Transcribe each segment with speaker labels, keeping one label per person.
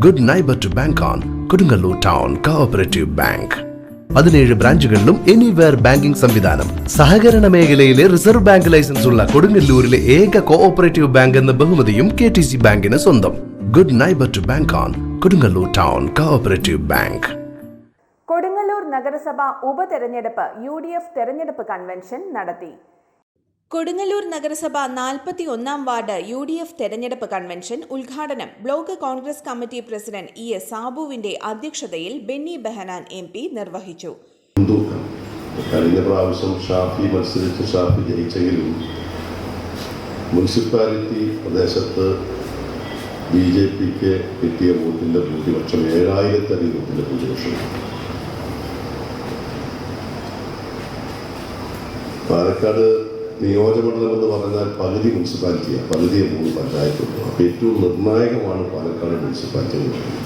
Speaker 1: Good neighbour to bank on Kodungallur town cooperative bank. 17 ബ്രാഞ്ചുകളിലും anywhere banking സംവിധാനം. സഹകരണ മേഖലയിലെ റിസർവ് ബാങ്ക് ലൈസൻസ് ഉള്ള കൊടുങ്ങല്ലൂരിലെ ഏക കോഓപ്പറേറ്റീവ് ബാങ്ക് എന്ന ബഹുമതിയും KTC ബാങ്കിന് സ്വന്തം. Good neighbour to bank on Kodungallur town cooperative bank.
Speaker 2: Kodungallur നഗരസഭ ഉപതെരഞ്ഞെടുപ്പ് UDF തെരഞ്ഞെടുപ്പ് കൺവെൻഷൻ നടത്തി. കൊടുങ്ങല്ലൂർ നഗരസഭ 41-ാം വാർഡ് UDF തെരഞ്ഞെടുപ്പ് കൺവെൻഷൻ ഉദ്ഘാടനം block Congress committee president ES സാബുവിന്റെ അധ്യക്ഷതയിൽ ബെന്നി ബെഹനാൻ MP നിർവഹിച്ചു.
Speaker 3: കഴിഞ്ഞ പ്രാവശ്യം ഷാഫി ജയിച്ചെങ്കിലും മുനിസിപ്പാലിറ്റി പ്രദേശത്ത് BJPക്ക് കിട്ടിയ വോട്ടിന്റെ ഭൂരിപക്ഷം 7000 വോട്ടിന്റെ ഭൂരിപക്ഷം. പാലക്കാട് നിയോജകമണ്ഡലം എന്ന് പറഞ്ഞാൽ പകുതി മുനിസിപ്പാലിറ്റിയാണ്, പകുതി 3 പഞ്ചായത്തുള്ളൂ. അപ്പോൾ ഏറ്റവും നിർണായകമാണ് പാലക്കാട് മുനിസിപ്പാലിറ്റി എന്ന് പറയുന്നത്.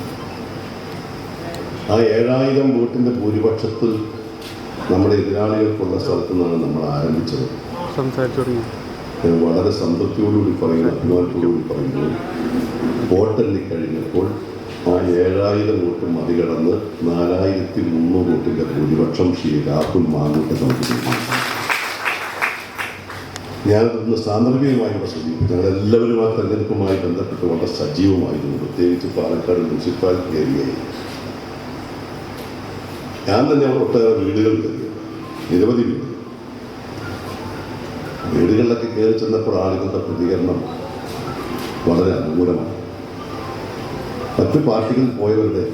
Speaker 3: ആ 7000 വോട്ടിന്റെ ഭൂരിപക്ഷത്തിൽ നമ്മുടെ എതിരാളികൾക്കുള്ള സ്ഥലത്തു നിന്നാണ് നമ്മൾ ആരംഭിച്ചത്. വളരെ സംതൃപ്തിയോടുകൂടി പറയുന്നു, അഭിമാനത്തോടുകൂടി പറയുന്നു, വോട്ടെണ്ണി കഴിഞ്ഞപ്പോൾ ആ 7000 വോട്ട് മറികടന്ന് 4300 വോട്ടിന്റെ ഭൂരിപക്ഷം ശ്രീ രാഹുൽ മാങ്ങൂട്ട് നമുക്ക്. ഞാനതൊന്ന് സാന്ദർഭികമായി സൂചിപ്പിച്ചു. ഞങ്ങളെല്ലാവരും ആ തെരഞ്ഞെടുപ്പുമായി ബന്ധപ്പെട്ട് വളരെ സജീവമായിരുന്നു, പ്രത്യേകിച്ച് പാലക്കാട് മുനിസിപ്പാലിറ്റി ഏരിയയിൽ. ഞാൻ തന്നെ അവിടെ ഒട്ടേറെ വീടുകൾ കയറി, നിരവധി വീടുകളിലൊക്കെ കയറി ചെന്നപ്പോൾ ആളുകളുടെ പ്രതികരണം വളരെ അനുകൂലമാണ്. മറ്റു പാർട്ടികളിൽ പോയവരുടെ,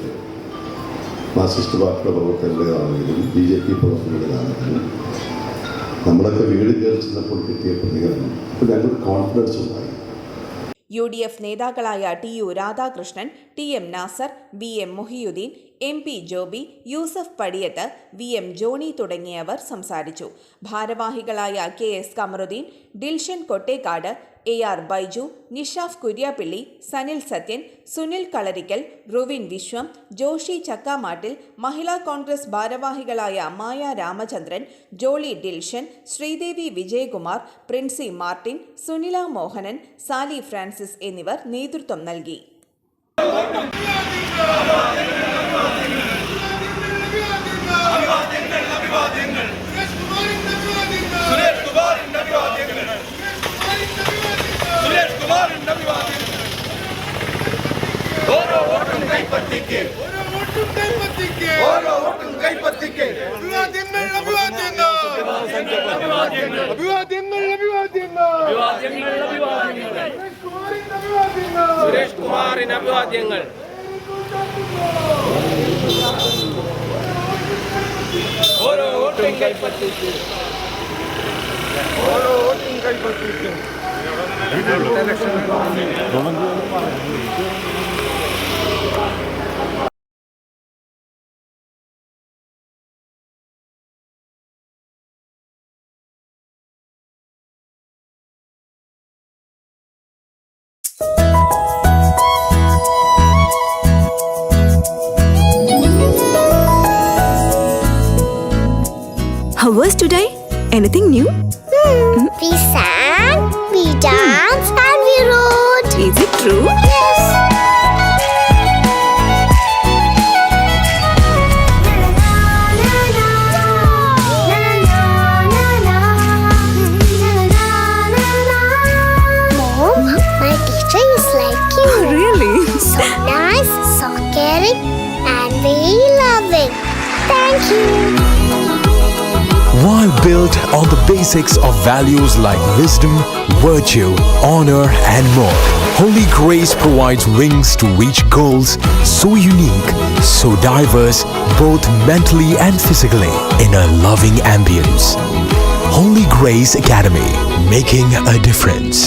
Speaker 3: മാർക്സിസ്റ്റ് പാർട്ടിയുടെ പ്രവർത്തകരുടേതാണെങ്കിലും BJP പ്രവർത്തകരുടേതാണെങ്കിലും നമ്മളൊക്കെ വീട് കയറി ചെന്നപ്പോൾ കിട്ടിയ പ്രതികരണം അപ്പോൾ ഞങ്ങൾക്ക് കോൺഫിഡൻസ് ഉണ്ടായി.
Speaker 2: UDF നേതാക്കളായ TU Radhakrishnan, TM Nasar, BM Muhiyuddin, MP Joby, Yusuf Padiyath, VM Johny തുടങ്ങിയവർ സംസാരിച്ചു. ഭാരവാഹികളായ KS കമറുദ്ദീൻ, ഡിൽഷൻ കൊട്ടേക്കാട്, AR ബൈജു, നിഷാഫ് കുര്യാപ്പിള്ളി, സനിൽ സത്യൻ, സുനിൽ കളരിക്കൽ, റുവിൻ വിശ്വം, ജോഷി ചക്കാമാട്ടിൽ, മഹിളാ കോൺഗ്രസ് ഭാരവാഹികളായ മായ രാമചന്ദ്രൻ, ജോളി ഡിൽഷൻ, ശ്രീദേവി വിജയകുമാർ, പ്രിൻസി മാർട്ടിൻ, സുനില മോഹനൻ, സാലി ഫ്രാൻസിസ് എന്നിവർ നേതൃത്വം നൽകി.
Speaker 4: സുരേഷ് കുമാറിന് അഭിവാദ്യങ്ങൾ. ഓരോ വോട്ടും കൈപ്പറ്റിക്ക്, ഓരോ വോട്ടും കൈപ്പറ്റിക്ക്.
Speaker 5: How was today? Anything new?
Speaker 6: We sang, we danced, and we wrote.
Speaker 5: Is it true?
Speaker 6: Yes. Mom, my teacher is like you.
Speaker 5: Oh, really?
Speaker 6: So nice, so caring, and very loving. Thank you.
Speaker 7: While built on the basics of values like wisdom, virtue, honor, and more, Holy Grace provides wings to reach goals so unique, so diverse, both mentally and physically, in a loving ambience. Holy Grace Academy, making a difference.